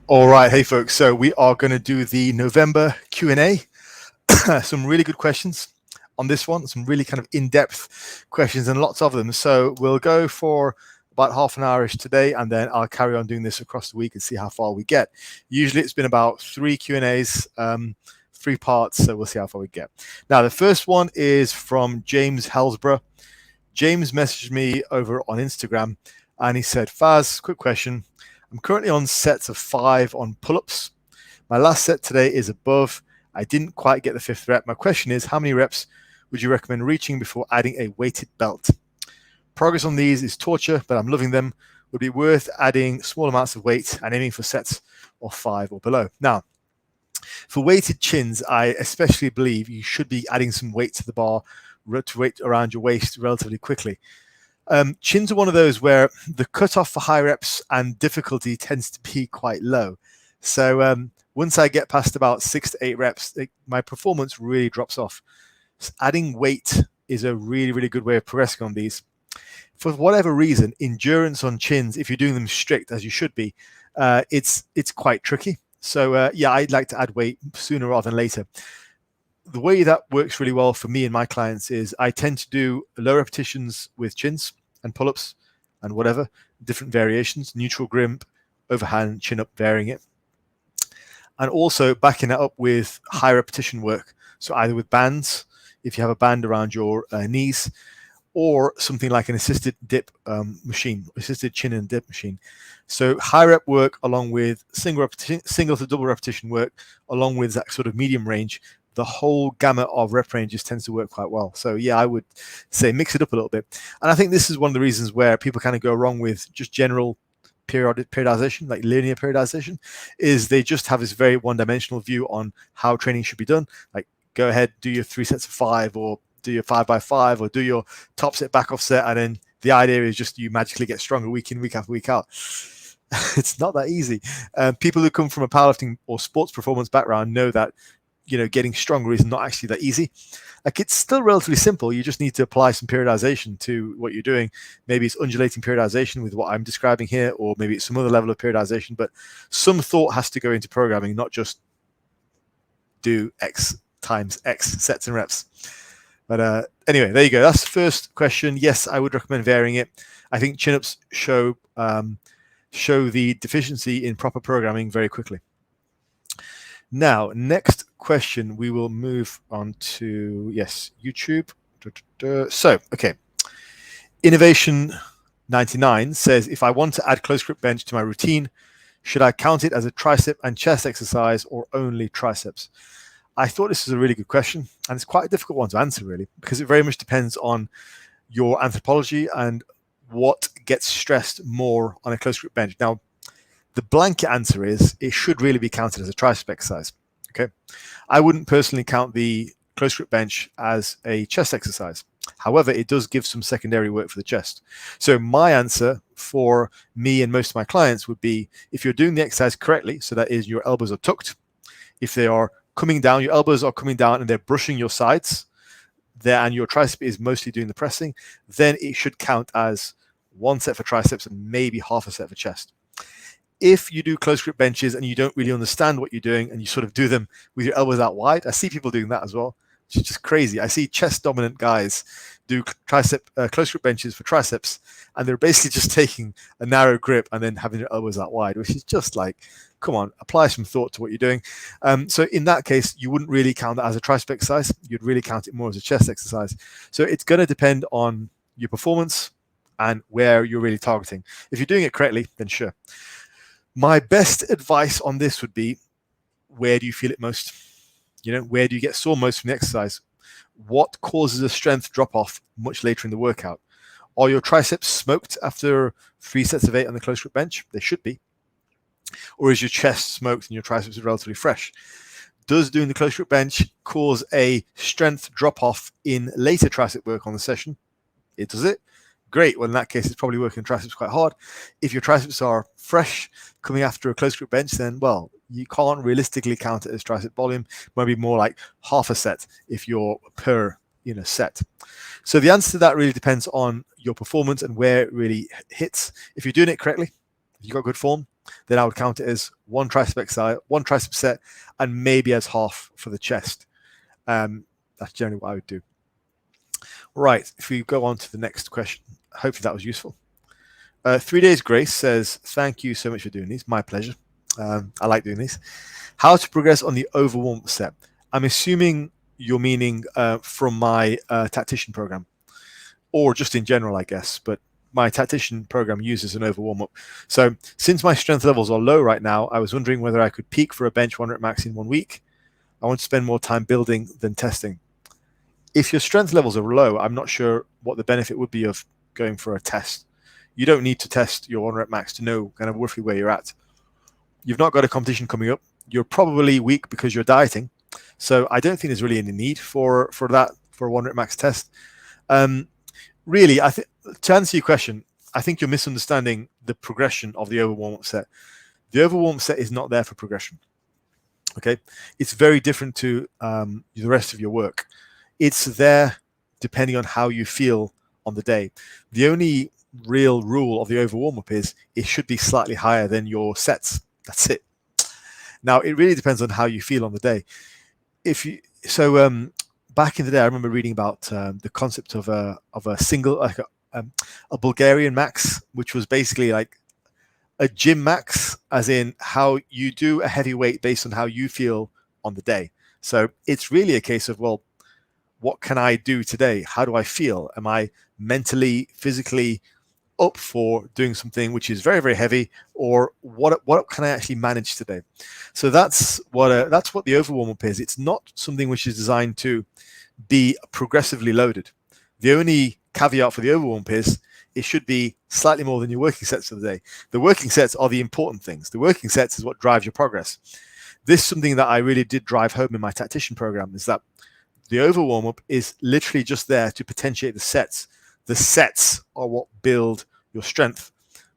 All right, hey folks, so we are going to do the November Q&A. Some really good questions on this one, some really kind of in-depth questions and lots of them. So we'll go for about half an hour-ish today, and then I'll carry on doing this across the week and see how far we get. Usually it's been about 3 Q&As, 3 parts, so we'll see how far we get. Now, the first one is from James Helsborough. James messaged me over on Instagram, and he said, Faz, quick question. I'm currently on sets of 5 on pull-ups. My last set today is above. I didn't quite get the 5th rep. My question is, how many reps would you recommend reaching before adding a weighted belt? Progress on these is torture, but I'm loving them. Would be worth adding small amounts of weight and aiming for sets of 5 or below. Now, for weighted chins, I especially believe you should be adding some weight to the bar, to weight around your waist relatively quickly. Chins are one of those where the cutoff for high reps and difficulty tends to be quite low. So once I get past about 6 to 8 reps, my performance really drops off. So adding weight is a really, really good way of progressing on these. For whatever reason, endurance on chins, if you're doing them strict as you should be, it's quite tricky. So yeah, I'd like to add weight sooner rather than later. The way that works really well for me and my clients is I tend to do low repetitions with chins and pull-ups and whatever, different variations, neutral grip, overhand, chin up, varying it. And also backing that up with high repetition work. So either with bands, if you have a band around your knees, or something like an assisted dip machine, assisted chin and dip machine. So high rep work along with single to double repetition work, along with that sort of medium range, the whole gamut of rep ranges tends to work quite well. So yeah, I would say mix it up a little bit. And I think this is one of the reasons where people kind of go wrong with just general periodization, like linear periodization, is they just have this very one-dimensional view on how training should be done. Like, go ahead, do your 3 sets of 5, or do your 5x5, or do your top set, back off set, and then the idea is just you magically get stronger week in, week after week out. It's not that easy. People who come from a powerlifting or sports performance background know that, you know, getting stronger is not actually that easy. Like, it's still relatively simple. You just need to apply some periodization to what you're doing. Maybe it's undulating periodization with what I'm describing here, or maybe it's some other level of periodization, but some thought has to go into programming, not just do X times X sets and reps. But anyway, there you go. That's the first question. Yes, I would recommend varying it. I think chin-ups show the deficiency in proper programming very quickly. Now, next question, we will move on to, yes, YouTube. So, okay. Innovation 99 says, if I want to add close grip bench to my routine, should I count it as a tricep and chest exercise or only triceps? I thought this was a really good question, and it's quite a difficult one to answer, really, because it very much depends on your anthropology and what gets stressed more on a close grip bench. Now, the blanket answer is it should really be counted as a tricep exercise. Okay, I wouldn't personally count the close grip bench as a chest exercise. However, it does give some secondary work for the chest. So my answer for me and most of my clients would be, if you're doing the exercise correctly, so that is your elbows are tucked, if they are coming down, your elbows are coming down and they're brushing your sides there, and your tricep is mostly doing the pressing, then it should count as 1 set for triceps and maybe half a set for chest. If you do close grip benches and you don't really understand what you're doing and you sort of do them with your elbows out wide, I see people doing that as well, which is just crazy. I see chest dominant guys do close grip benches for triceps, and they're basically just taking a narrow grip and then having their elbows out wide, which is just like, come on, apply some thought to what you're doing. So in that case, you wouldn't really count that as a tricep exercise. You'd really count it more as a chest exercise. So it's going to depend on your performance and where you're really targeting. If you're doing it correctly, then sure. My best advice on this would be, where do you feel it most? You know, where do you get sore most from the exercise? What causes a strength drop off much later in the workout? Are your triceps smoked after 3 sets of 8 on the close grip bench? They should be. Or is your chest smoked and your triceps are relatively fresh? Does doing the close grip bench cause a strength drop off in later tricep work on the session? It does it. Great. Well, in that case, it's probably working triceps quite hard. If your triceps are fresh coming after a close grip bench, then, well, you can't realistically count it as tricep volume. Maybe more like half a set if you're per set. So the answer to that really depends on your performance and where it really hits. If you're doing it correctly, if you've got good form, then I would count it as one tricep exercise, one tricep set, and maybe as half for the chest. That's generally what I would do. Right, if we go on to the next question, hopefully that was useful. 3 Days Grace says, thank you so much for doing these. My pleasure. I like doing these. How to progress on the over-warmup set. I'm assuming you're meaning from my tactician program, or just in general, I guess. But my tactician program uses an over-warmup. So since my strength levels are low right now, I was wondering whether I could peak for a bench 1 rep max in 1 week. I want to spend more time building than testing. If your strength levels are low, I'm not sure what the benefit would be of going for a test. You don't need to test your 1 rep max to know kind of roughly where you're at. You've not got a competition coming up. You're probably weak because you're dieting. So I don't think there's really any need for that, for a 1 rep max test. Really, I think to answer your question, I think you're misunderstanding the progression of the over warm-up set. The over warm-up set is not there for progression. Okay, it's very different to the rest of your work. It's there depending on how you feel on the day. The only real rule of the over warm-up is it should be slightly higher than your sets. That's it. Now it really depends on how you feel on the day. Back in the day, I remember reading about the concept of a single, like a Bulgarian max, which was basically like a gym max, as in how you do a heavy weight based on how you feel on the day. So it's really a case of, well, what can I do today? How do I feel? Am I mentally, physically up for doing something which is very, very heavy, or what can I actually manage today? So that's what the over warm-up is. It's not something which is designed to be progressively loaded. The only caveat for the over warm-up is it should be slightly more than your working sets for the day. The working sets are the important things. The working sets is what drives your progress. This is something that I really did drive home in my tactician program, is that the over warm-up is literally just there to potentiate the sets. The sets are what build your strength.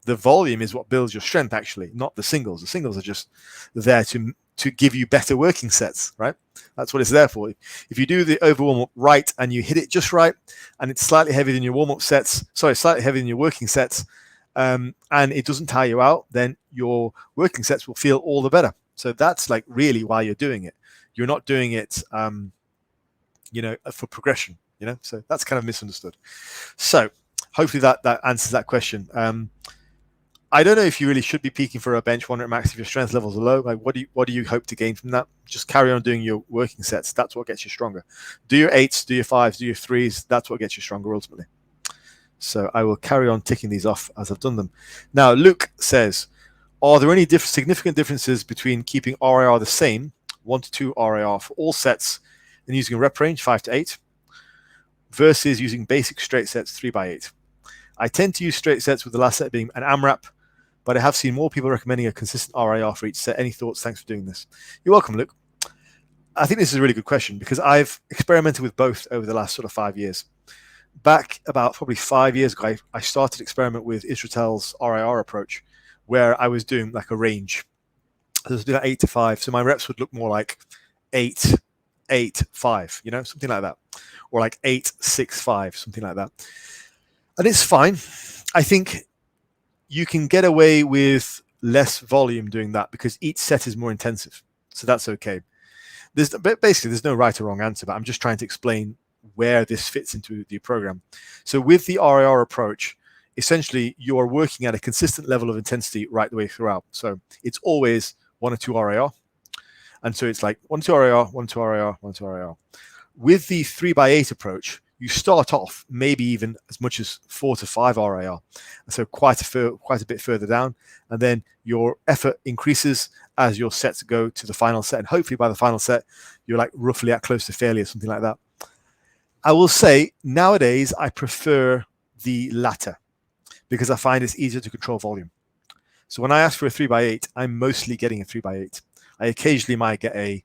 The volume is what builds your strength, actually, not the singles. The singles are just there to give you better working sets, right? That's what it's there for. If you do the over warm-up right and you hit it just right, and it's slightly heavier than your warm-up sets, slightly heavier than your working sets, and it doesn't tire you out, then your working sets will feel all the better. So that's like really why you're doing it. You're not doing it for progression, so that's kind of misunderstood. So hopefully that answers that question. I don't know if you really should be peaking for a bench 1 rep max if your strength levels are low. Like, what do you hope to gain from that? Just carry on doing your working sets. That's what gets you stronger. Do your 8s, do your 5s, do your 3s. That's what gets you stronger ultimately. So I will carry on ticking these off as I've done them. Now, Luke says, are there any significant differences between keeping RIR the same, 1 to 2 RIR for all sets, and using a rep range 5 to 8, versus using basic straight sets 3 by 8? I tend to use straight sets with the last set being an AMRAP, but I have seen more people recommending a consistent RIR for each set. Any thoughts? Thanks for doing this. You're welcome, Luke. I think this is a really good question because I've experimented with both over the last sort of 5 years. Back about probably 5 years ago, I started to experiment with Israel's RIR approach, where I was doing like a range. So I was doing 8 to 5. So my reps would look more like 8, 8, 5, something like that. Or like 8, 6, 5, something like that. And it's fine. I think you can get away with less volume doing that because each set is more intensive. So that's okay. There's no right or wrong answer, but I'm just trying to explain where this fits into the program. So with the RIR approach, essentially you are working at a consistent level of intensity right the way throughout. So it's always 1 or 2 RIR. And so it's like 1, 2 RIR, 1, 2 RIR, 1, 2 RIR. With the 3 by 8 approach, you start off maybe even as much as 4 to 5 RIR, so quite a bit further down, and then your effort increases as your sets go to the final set, and hopefully by the final set you're like roughly at close to failure, something like that. I will say nowadays I prefer the latter because I find it's easier to control volume. So when I ask for a 3 by 8, I'm mostly getting a 3 by 8. I occasionally might get a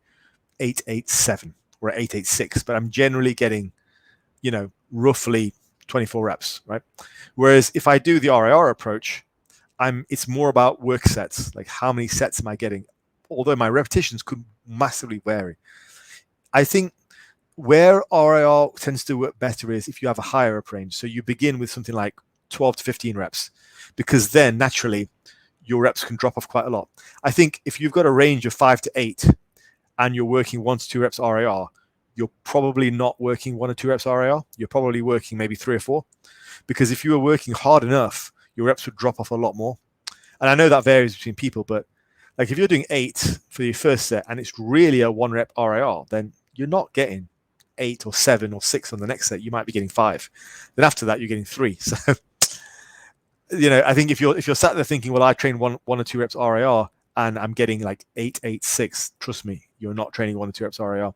887 or a 886, but I'm generally getting roughly 24 reps, right? Whereas if I do the RIR approach, it's more about work sets, like how many sets am I getting? Although my repetitions could massively vary. I think where RIR tends to work better is if you have a higher rep range. So you begin with something like 12 to 15 reps, because then naturally your reps can drop off quite a lot. I think if you've got a range of 5 to 8 and you're working 1 to 2 reps RIR, you're probably not working 1 or 2 reps RIR. You're probably working maybe 3 or 4, because if you were working hard enough, your reps would drop off a lot more. And I know that varies between people, but like if you're doing 8 for your first set and it's really a 1 rep RIR, then you're not getting 8 or 7 or 6 on the next set. You might be getting 5. Then after that, you're getting 3. So, I think if you're sat there thinking, well, I train 1 or 2 reps RIR and I'm getting like 8, 8, 6, trust me, you're not training 1 or 2 reps RIR.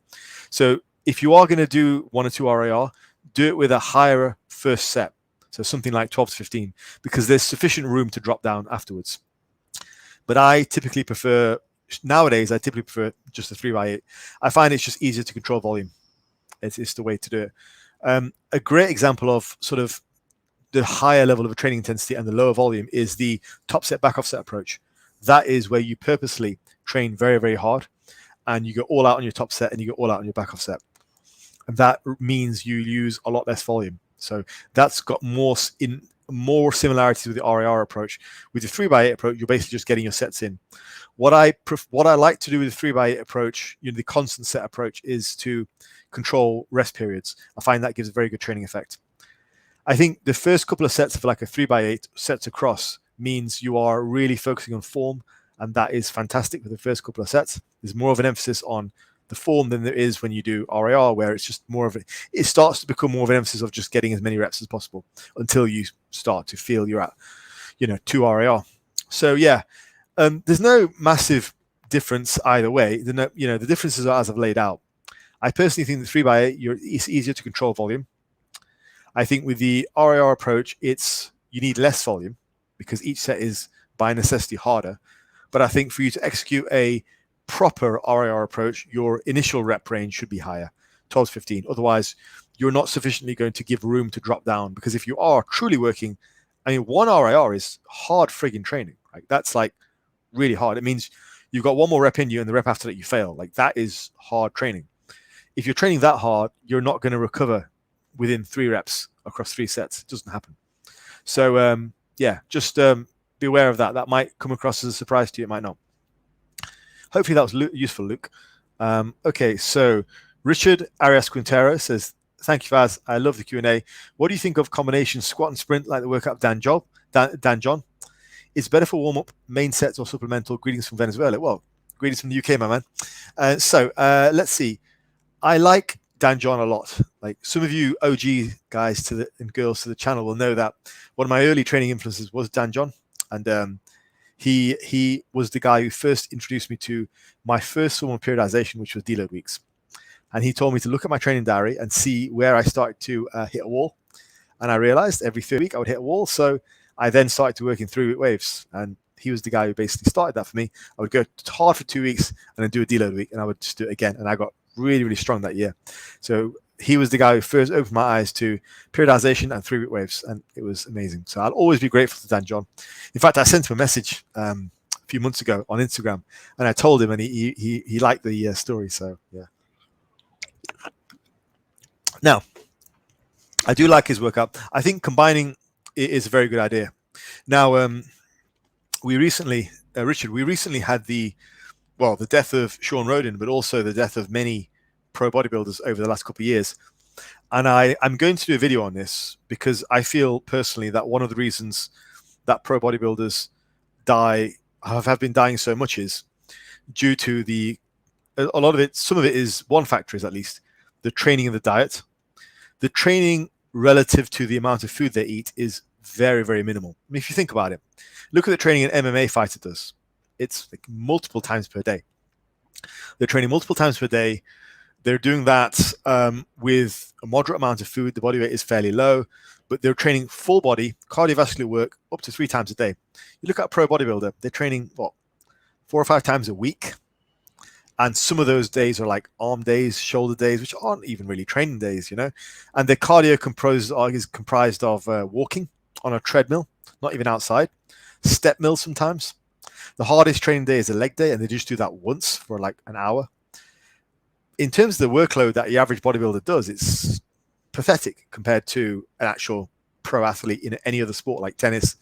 So if you are going to do 1 or 2 RIR, do it with a higher first set. So something like 12 to 15, because there's sufficient room to drop down afterwards. But nowadays, I typically prefer just a 3x8. I find it's just easier to control volume. It's the way to do it. A great example of sort of the higher level of training intensity and the lower volume is the top set, back off set approach. That is where you purposely train very, very hard and you go all out on your top set and you go all out on your back off set. And that means you use a lot less volume. So that's got more similarities with the RIR approach. With the 3x8 approach, you're basically just getting your sets in. What I like to do with the 3x8 approach, the constant set approach, is to control rest periods. I find that gives a very good training effect. I think the first couple of sets of like a 3x8 sets across means you are really focusing on form, and that is fantastic for the first couple of sets. There's more of an emphasis on the form than there is when you do RIR, where it's just more of it starts to become more of an emphasis of just getting as many reps as possible until you start to feel you're at 2 RIR. So yeah, there's no massive difference either way. The differences are as I've laid out. I personally think the 3x8 it's easier to control volume. I think with the RIR approach, you need less volume because each set is by necessity harder. But I think for you to execute a proper RIR approach, your initial rep range should be higher, 12 to 15. Otherwise, you're not sufficiently going to give room to drop down, because if you are truly working, 1 RIR is hard frigging training. Like that's like really hard. It means you've got 1 more rep in you and the rep after that you fail. Like that is hard training. If you're training that hard, you're not going to recover within 3 reps across 3 sets. It doesn't happen. So just be aware of that. That might come across as a surprise to you. It might not. Hopefully that was useful, Luke. Okay, so Richard Arias Quintero says, thank you, Faz. I love the Q&A. What do you think of combination squat and sprint like the workout of Dan John? It's better for warm-up, main sets, or supplemental? Greetings from Venezuela. Well, greetings from the UK, my man. Let's see. I like Dan John a lot. Like some of you OG guys and girls to the channel will know that one of my early training influences was Dan John. And he was the guy who first introduced me to my first form of periodization, which was deload weeks. And he told me to look at my training diary and see where I started to hit a wall. And I realized every 3rd week I would hit a wall. So I then started to work in 3-week waves. And he was the guy who basically started that for me. I would go hard for 2 weeks and then do a deload week, and I would just do it again. And I got really, really strong that year. So he was the guy who first opened my eyes to periodization and 3-week waves, and it was amazing. So I'll always be grateful to Dan John. In fact, I sent him a message a few months ago on Instagram, and I told him, and he liked the story. So yeah. Now, I do like his workout. I think combining is a very good idea. Now, we recently had the death of Sean Roden, but also the death of many pro bodybuilders over the last couple of years. And I'm going to do a video on this because I feel personally that one of the reasons that pro bodybuilders have been dying so much is due to some of it is, one factor is at least the training and the diet. The training relative to the amount of food they eat is very, very minimal. I mean, if you think about it, look at the training an MMA fighter does. It's like multiple times per day. They're training multiple times per day. They're doing that with a moderate amount of food. The body weight is fairly low, but they're training full body cardiovascular work up to 3 times a day. You look at a pro bodybuilder, they're training 4 or 5 times a week. And some of those days are like arm days, shoulder days, which aren't even really training days, And their cardio is comprised of walking on a treadmill, not even outside, step mills sometimes. The hardest training day is a leg day, and they just do that once for like an hour. In terms of the workload that the average bodybuilder does, it's pathetic compared to an actual pro athlete in any other sport like tennis,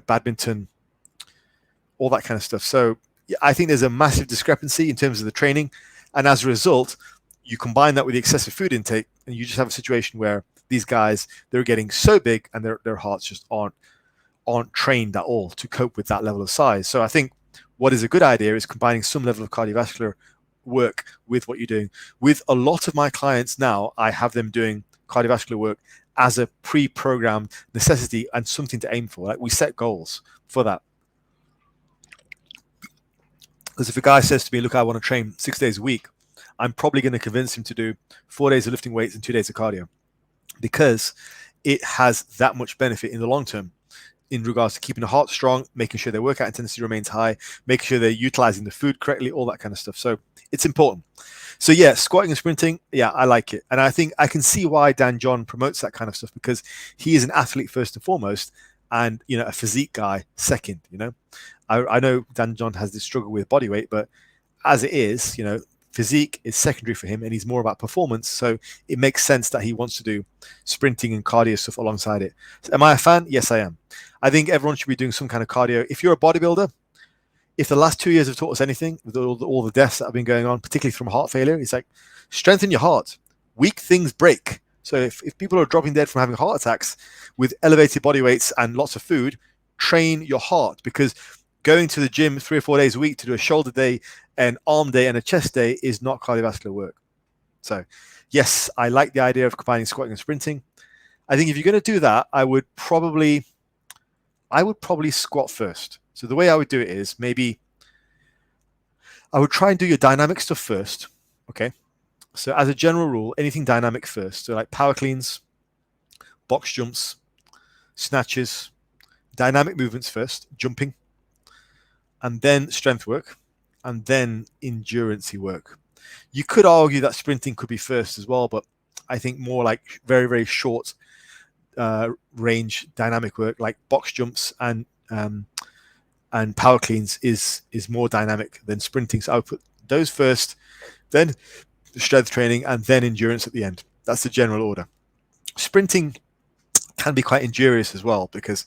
badminton, all that kind of stuff. So yeah, I think there's a massive discrepancy in terms of the training, and as a result, you combine that with the excessive food intake, and you just have a situation where these guys, they're getting so big, and their hearts just aren't trained at all to cope with that level of size. So I think what is a good idea is combining some level of cardiovascular work with what you're doing. With a lot of my clients now, I have them doing cardiovascular work as a pre-programmed necessity and something to aim for. Like, we set goals for that. Because if a guy says to me, look, I want to train 6 days a week, I'm probably going to convince him to do 4 days of lifting weights and 2 days of cardio, because it has that much benefit in the long term in regards to keeping the heart strong, making sure their workout intensity remains high, making sure they're utilizing the food correctly, all that kind of stuff. So it's important. So yeah, squatting and sprinting, yeah, I like it. And I think I can see why Dan John promotes that kind of stuff, because he is an athlete first and foremost, and, you know, a physique guy second. You know, I know Dan John has this struggle with body weight, but as it is, you know, physique is secondary for him, and he's more about performance. So it makes sense that he wants to do sprinting and cardio stuff alongside it. So am I a fan? Yes, I am. I think everyone should be doing some kind of cardio. If you're a bodybuilder, if the last 2 years have taught us anything, with all the deaths that have been going on, particularly from heart failure, it's like, strengthen your heart. Weak things break. So if people are dropping dead from having heart attacks with elevated body weights and lots of food, train your heart, because going to the gym 3 or 4 days a week to do a shoulder day, an arm day, and a chest day is not cardiovascular work. So yes, I like the idea of combining squatting and sprinting. I think if you're going to do that, I would probably squat first. So the way I would do it is, maybe I would try and do your dynamic stuff first. Okay. So as a general rule, anything dynamic first. So like power cleans, box jumps, snatches, dynamic movements first, jumping, and then strength work, and then endurance-y work. You could argue that sprinting could be first as well, but I think more like very, very short range dynamic work, like box jumps and power cleans is more dynamic than sprinting. So I would put those first, then strength training, and then endurance at the end. That's the general order. Sprinting can be quite injurious as well because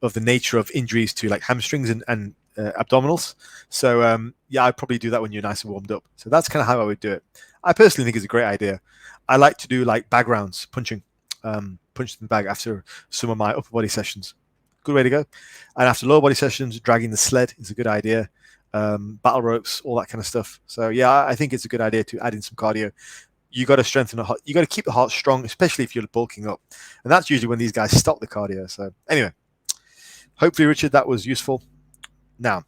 of the nature of injuries to like hamstrings and abdominals. So yeah, I'd probably do that when you're nice and warmed up. So that's kind of how I would do it. I personally think it's a great idea. I like to do like bag rounds, punching in the bag after some of my upper body sessions. Good way to go. And after lower body sessions, dragging the sled is a good idea. Battle ropes, all that kind of stuff. So yeah, I think it's a good idea to add in some cardio. You got to strengthen the heart. You got to keep the heart strong, especially if you're bulking up. And that's usually when these guys stop the cardio. So anyway, hopefully, Richard, that was useful. Now,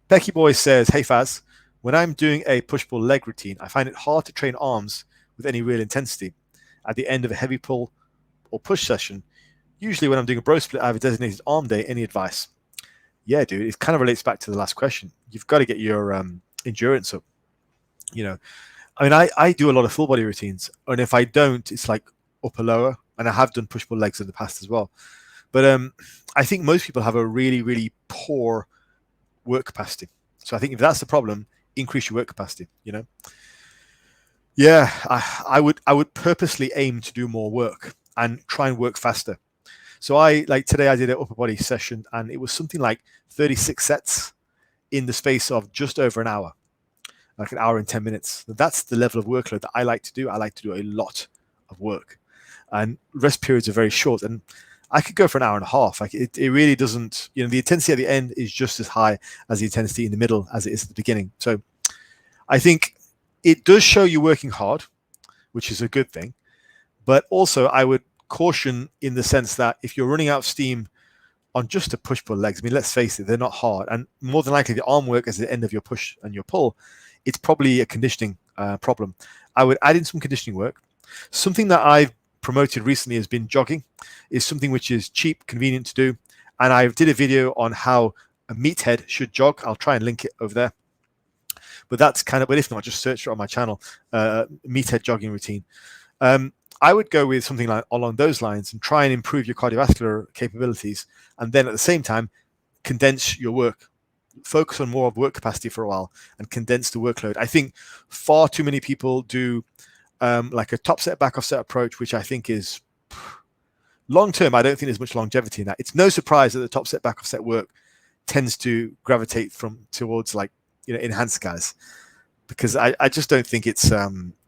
Becky Boy says, hey Faz, when I'm doing a push-pull leg routine, I find it hard to train arms with any real intensity. At the end of a heavy pull or push session, usually when I'm doing a bro split, I have a designated arm day. Any advice? Yeah, dude, it kind of relates back to the last question. You've got to get your endurance up. You know, I mean, I do a lot of full body routines, and if I don't, it's like upper lower, and I have done push-pull legs in the past as well. But I think most people have a really, really poor work capacity. So I think if that's the problem, increase your work capacity, you know? Yeah, I would purposely aim to do more work and try and work faster. So like today I did an upper body session, and it was something like 36 sets in the space of just over an hour, like an hour and 10 minutes. That's the level of workload that I like to do. I like to do a lot of work, and rest periods are very short, and I could go for an hour and a half. Like it really doesn't, you know, the intensity at the end is just as high as the intensity in the middle as it is at the beginning. So I think it does show you working hard, which is a good thing. But also I would caution in the sense that if you're running out of steam on just a push-pull legs, I mean, let's face it, they're not hard. And more than likely the arm work is the end of your push and your pull. It's probably a conditioning problem. I would add in some conditioning work. Something that I've promoted recently has been jogging. Is something which is cheap, convenient to do, and I did a video on how a meathead should jog. I'll try and link it over there, but that's kind of, but if not, just search it on my channel, meathead jogging routine. I would go with something like along those lines and try and improve your cardiovascular capabilities, and then at the same time condense your work. Focus on more of work capacity for a while and condense the workload. I think far too many people do like a top set, back off set approach, which I think is long term. I don't think there's much longevity in that. It's no surprise that the top set, back off set work tends to gravitate towards like, enhanced guys, because I just don't think it's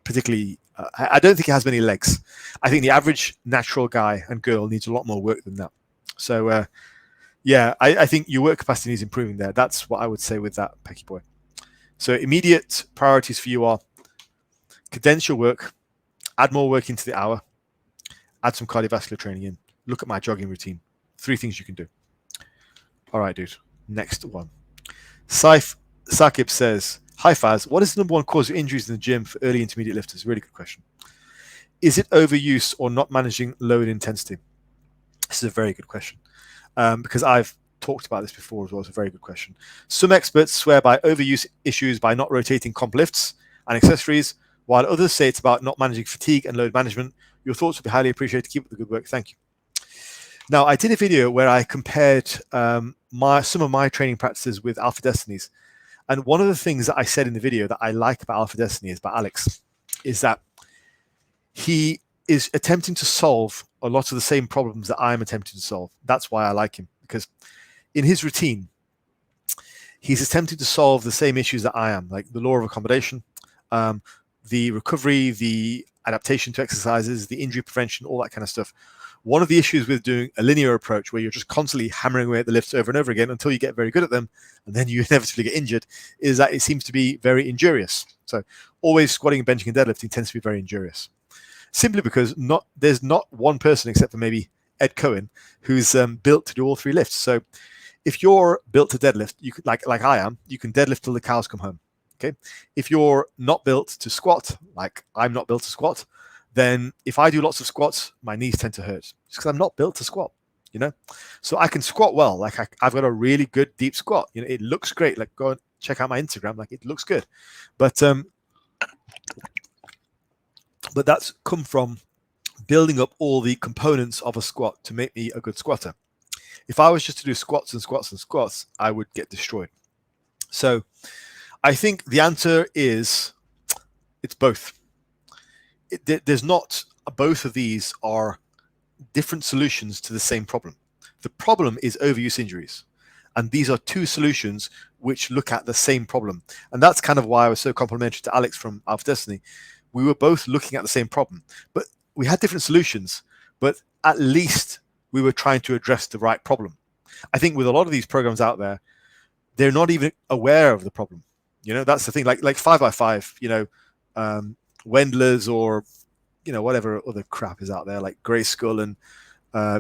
particularly. I don't think it has many legs. I think the average natural guy and girl needs a lot more work than that. So yeah, I think your work capacity needs improving there. That's what I would say with that, Pecky Boy. So immediate priorities for you are condense your work, add more work into the hour, add some cardiovascular training in, look at my jogging routine. 3 things you can do. All right, dude. Next one. Sakib says, hi Faz, what is the number one cause of injuries in the gym for early intermediate lifters? Really good question. Is it overuse or not managing load intensity? This is a very good question, because I've talked about this before as well. It's a very good question. Some experts swear by overuse issues by not rotating comp lifts and accessories, while others say it's about not managing fatigue and load management. Your thoughts would be highly appreciated. Keep up the good work. Thank you. Now, I did a video where I compared some of my training practices with Alpha Destiny's. And one of the things that I said in the video that I like about Alpha Destiny is about Alex, is that he is attempting to solve a lot of the same problems that I'm attempting to solve. That's why I like him, because in his routine, he's attempting to solve the same issues that I am, like the law of accommodation, the recovery, the adaptation to exercises, the injury prevention, all that kind of stuff. One of the issues with doing a linear approach where you're just constantly hammering away at the lifts over and over again until you get very good at them, and then you inevitably get injured, is that it seems to be very injurious. So always squatting, benching, and deadlifting tends to be very injurious, simply because there's not one person except for maybe Ed Cohen who's built to do all 3 lifts. So if you're built to deadlift, you could, like I am, you can deadlift till the cows come home. Okay. If you're not built to squat, like I'm not built to squat, then if I do lots of squats, my knees tend to hurt just because I'm not built to squat, So I can squat well. Like I've got a really good deep squat. It looks great. Like go and check out my Instagram. Like it looks good. But that's come from building up all the components of a squat to make me a good squatter. If I was just to do squats and squats and squats, I would get destroyed. So I think the answer is it's both. There's not, both of these are different solutions to the same problem. The problem is overuse injuries. And these are 2 solutions which look at the same problem. And that's kind of why I was so complimentary to Alex from Alpha Destiny. We were both looking at the same problem, but we had different solutions, but at least we were trying to address the right problem. I think with a lot of these programs out there, they're not even aware of the problem. That's the thing, like 5x5, Wendler's or whatever other crap is out there, like Grey Skull and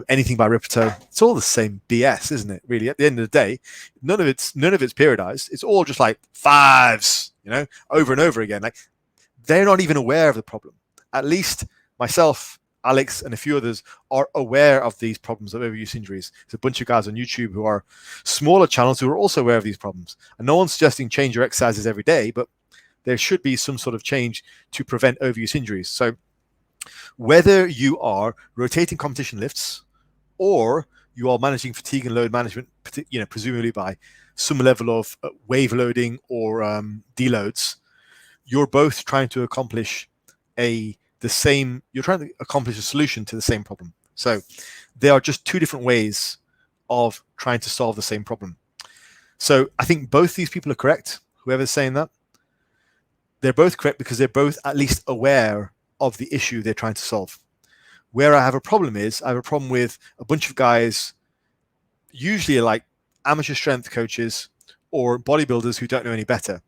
anything by Ripto. It's all the same BS, isn't it? Really, at the end of the day, none of it's periodized. It's all just like 5s, over and over again. Like they're not even aware of the problem. At least myself, Alex, and a few others are aware of these problems of overuse injuries. There's a bunch of guys on YouTube who are smaller channels who are also aware of these problems. And no one's suggesting change your exercises every day, but there should be some sort of change to prevent overuse injuries. So whether you are rotating competition lifts or you are managing fatigue and load management, presumably by some level of wave loading or deloads, you're both trying to accomplish a solution to the same problem. So they are just 2 different ways of trying to solve the same problem. So I think both these people are correct, whoever's saying that. They're both correct because they're both at least aware of the issue they're trying to solve. Where I have a problem is I have a problem with a bunch of guys, usually like amateur strength coaches or bodybuilders who don't know any better,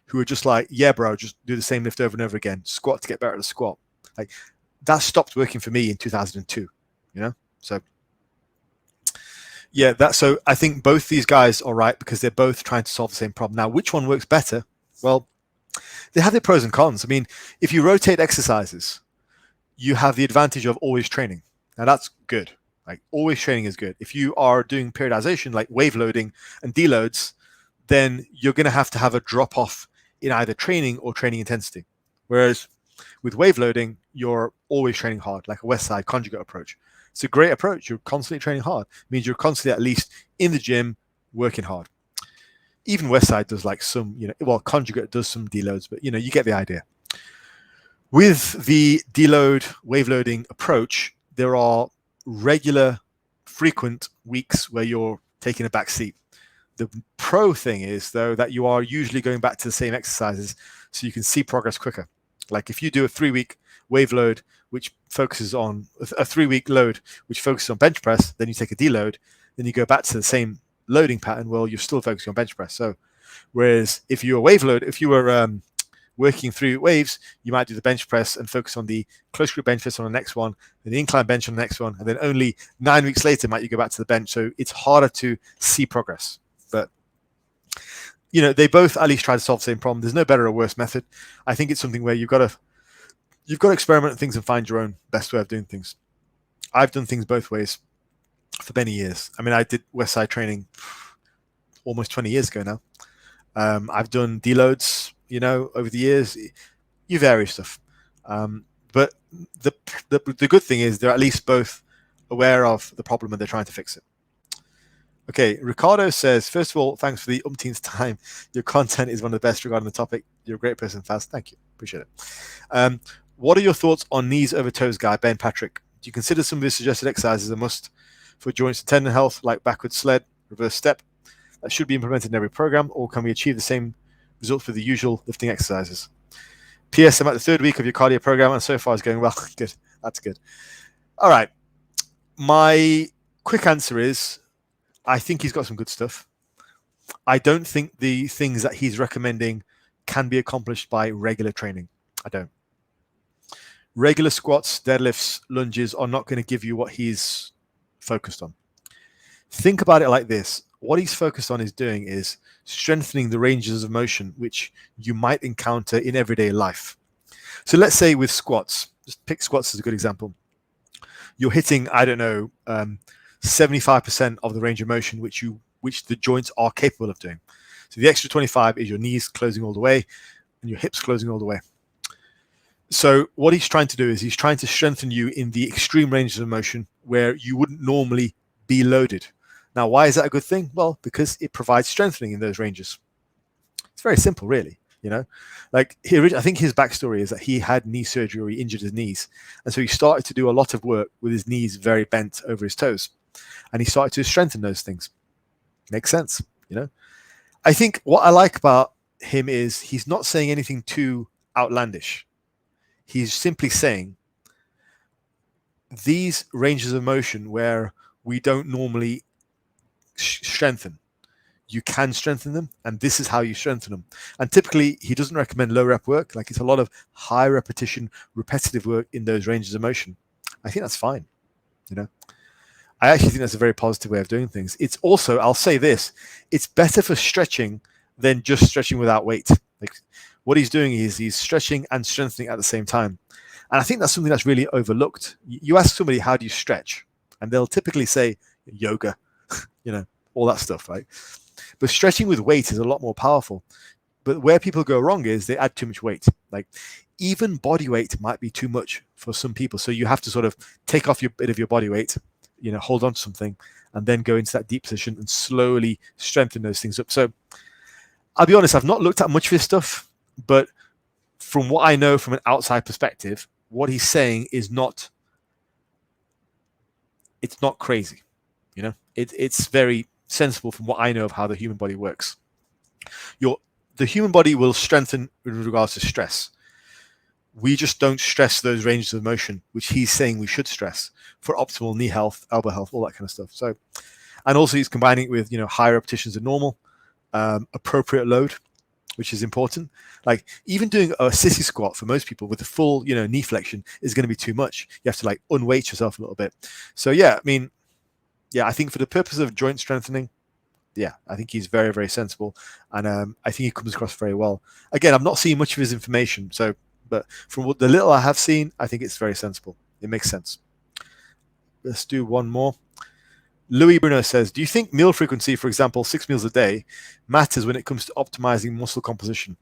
who are just like, yeah, bro, just do the same lift over and over again, squat to get better at the squat. Like that stopped working for me in 2002, So yeah, so I think both these guys are right because they're both trying to solve the same problem. Now, which one works better? Well, they have their pros and cons. I mean, if you rotate exercises, you have the advantage of always training. Now that's good. Like always training is good. If you are doing periodization, like wave loading and deloads, then you're going to have a drop off in either training or training intensity. Whereas with wave loading, you're always training hard, like a West Side conjugate approach. It's a great approach. You're constantly training hard. It means you're constantly at least in the gym working hard. Even West Side does like some, conjugate does some deloads, but you get the idea. With the deload wave loading approach, there are regular, frequent weeks where you're taking a back seat. The pro thing is, though, that you are usually going back to the same exercises, so you can see progress quicker. Like if you do a 3-week wave load, which focuses on a 3-week load, which focuses on bench press, then you take a deload, then you go back to the same loading pattern. Well, you're still focusing on bench press. So, whereas if you were working through waves, you might do the bench press and focus on the close grip bench press on the next one, then the incline bench on the next one, and then only 9 weeks later might you go back to the bench. So it's harder to see progress. But they both at least try to solve the same problem. There's no better or worse method. I think it's something where you've got to experiment with things and find your own best way of doing things. I've done things both ways for many years. I mean, I did West Side training almost 20 years ago now. I've done deloads, over the years. You vary stuff. But the good thing is they're at least both aware of the problem and they're trying to fix it. Okay, Ricardo says, first of all, thanks for the umpteenth time. Your content is one of the best regarding the topic. You're a great person, Faz. Thank you. Appreciate it. What are your thoughts on knees over toes guy, Ben Patrick? Do you consider some of his suggested exercises a must for joints and tendon health, like backward sled, reverse step, that should be implemented in every program, or can we achieve the same results with the usual lifting exercises? P.S. I'm at the 3rd week of your cardio program, and so far it's going well. Good. That's good. All right. My quick answer is, I think he's got some good stuff. I don't think the things that he's recommending can be accomplished by regular training. I don't. Regular squats, deadlifts, lunges are not going to give you what he's focused on. Think about it like this. What he's focused on is doing is strengthening the ranges of motion which you might encounter in everyday life. So let's say with squats, just pick squats as a good example. You're hitting, 75% of the range of motion which the joints are capable of doing. So the extra 25 is your knees closing all the way and your hips closing all the way. So what he's trying to do is he's trying to strengthen you in the extreme ranges of motion where you wouldn't normally be loaded. Now, why is that a good thing? Well, because it provides strengthening in those ranges. It's very simple, really. Like I think his backstory is that he had knee surgery or he injured his knees. And so he started to do a lot of work with his knees very bent over his toes. And he started to strengthen those things. Makes sense, I think what I like about him is he's not saying anything too outlandish. He's simply saying these ranges of motion where we don't normally strengthen, you can strengthen them, and this is how you strengthen them. And typically he doesn't recommend low rep work. Like it's a lot of high repetition, repetitive work in those ranges of motion. I think that's fine. I actually think that's a very positive way of doing things. It's also, I'll say this, it's better for stretching than just stretching without weight. Like what he's doing is he's stretching and strengthening at the same time. And I think that's something that's really overlooked. You ask somebody, how do you stretch? And they'll typically say yoga, all that stuff, right? But stretching with weight is a lot more powerful. But where people go wrong is they add too much weight. Like even body weight might be too much for some people. So you have to sort of take off your bit of your body weight, hold on to something, and then go into that deep position and slowly strengthen those things up. So I'll be honest, I've not looked at much of his stuff, but from what I know from an outside perspective, what he's saying is not crazy. It's very sensible from what I know of how the human body works. The human body will strengthen in regards to stress. We just don't stress those ranges of motion, which he's saying we should stress for optimal knee health, elbow health, all that kind of stuff. So, and also he's combining it with, higher repetitions than normal, appropriate load, which is important. Like even doing a sissy squat for most people with the full, knee flexion is going to be too much. You have to like unweight yourself a little bit. So yeah, I think for the purpose of joint strengthening, I think he's very, very sensible. And I think he comes across very well. Again, I've not seen much of his information. But from the little I have seen, I think it's very sensible. It makes sense. Let's do one more. Louis Bruno says, do you think meal frequency, for example, 6 meals a day, matters when it comes to optimizing muscle composition?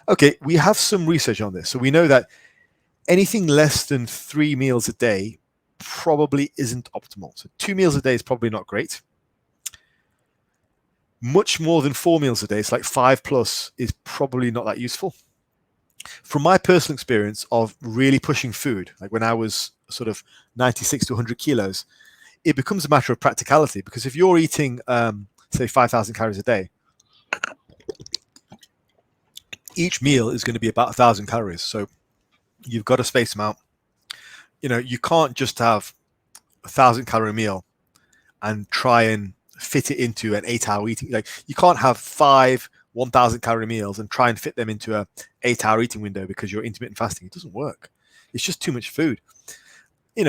Okay, we have some research on this. So we know that anything less than 3 meals a day probably isn't optimal. So 2 meals a day is probably not great. Much more than 4 meals a day, it's like 5+ is probably not that useful. From my personal experience of really pushing food, like when I was sort of 96 to 100 kilos, it becomes a matter of practicality, because if you're eating say 5,000 calories a day, each meal is going to be about 1,000 calories. So you've got to space them out. You can't just have 1,000-calorie meal and try and fit it into an 8-hour eating. Like, you can't have 5 1,000-calorie meals and try and fit them into a 8-hour eating window because you're intermittent fasting. It doesn't work. It's just too much food.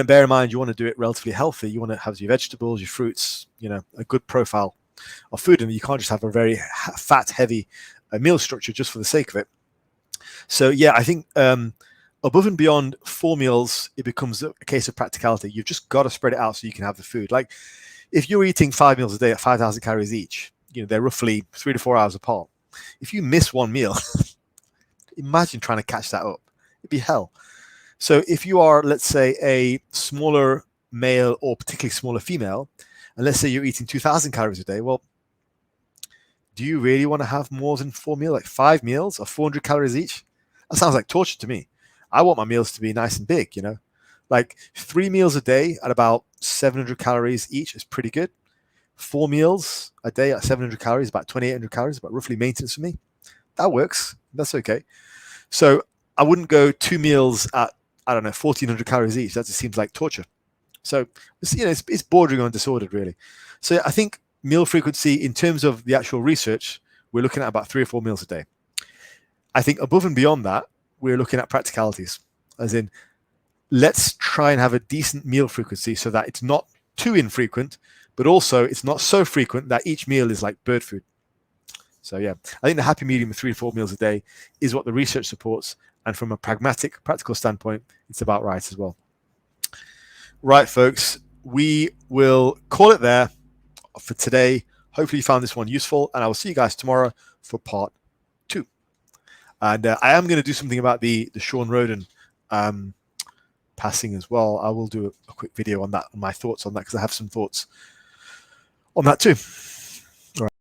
Bear in mind, you want to do it relatively healthy. You want to have your vegetables, your fruits, a good profile of food, and you can't just have a very fat heavy meal structure just for the sake of it. So yeah, I think above and beyond 4 meals, it becomes a case of practicality. You've just got to spread it out so you can have the food. Like, if you're eating 5 meals a day at 5,000 calories each, they're roughly 3 to 4 hours apart. If you miss one meal, imagine trying to catch that up. It'd be hell. So if you are, let's say, a smaller male or particularly smaller female, and let's say you're eating 2,000 calories a day, well, do you really want to have more than 4 meals, like 5 meals of 400 calories each? That sounds like torture to me. I want my meals to be nice and big, like 3 meals a day at about 700 calories each is pretty good. 4 meals a day at 700 calories, about 2,800 calories, about roughly maintenance for me. That works. That's okay. So I wouldn't go 2 meals at, 1,400 calories each. That just seems like torture. So, it's bordering on disordered, really. So I think meal frequency, in terms of the actual research, we're looking at about 3 or 4 meals a day. I think above and beyond that, we're looking at practicalities, as in, let's try and have a decent meal frequency so that it's not too infrequent, but also it's not so frequent that each meal is like bird food. So yeah, I think the happy medium of 3 to 4 meals a day is what the research supports. And from a pragmatic, practical standpoint, it's about right as well. Right, folks, we will call it there for today. Hopefully you found this one useful, and I will see you guys tomorrow for part 2. And I am going to do something about the Sean Roden passing as well. I will do a quick video on that, on my thoughts on that, because I have some thoughts on that too.